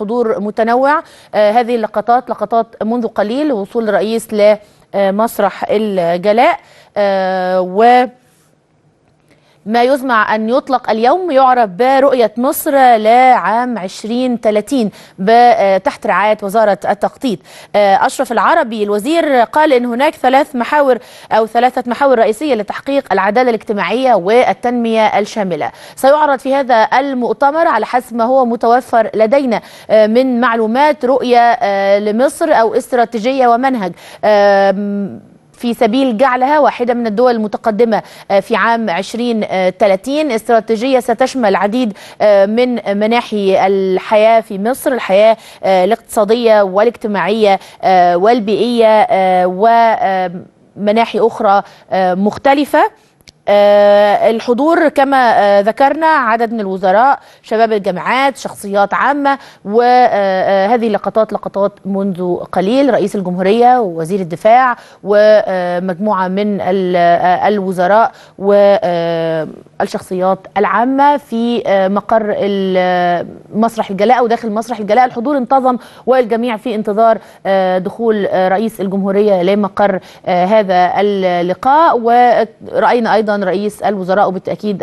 حضور متنوع. هذه اللقطات لقطات منذ قليل وصول الرئيس لمسرح الجلاء، و ما يزمع أن يطلق اليوم يعرف برؤية مصر لعام 2030 تحت رعاية وزارة التخطيط. أشرف العربي الوزير قال إن هناك ثلاثة محاور رئيسية لتحقيق العدالة الاجتماعية والتنمية الشاملة. سيعرض في هذا المؤتمر على حسب ما هو متوفر لدينا من معلومات رؤية لمصر أو استراتيجية ومنهج في سبيل جعلها واحدة من الدول المتقدمة في عام 2030. استراتيجية ستشمل العديد من مناحي الحياة في مصر، الحياة الاقتصادية والاجتماعية والبيئية ومناحي أخرى مختلفة. الحضور كما ذكرنا عدد من الوزراء، شباب الجامعات، شخصيات عامة، وهذه لقطات منذ قليل رئيس الجمهورية ووزير الدفاع ومجموعة من الوزراء والشخصيات العامة في مقر مسرح الجلاء أو داخل مسرح الجلاء. الحضور انتظم والجميع في انتظار دخول رئيس الجمهورية لمقر هذا اللقاء. ورأينا أيضا رئيس الوزراء وبالتأكيد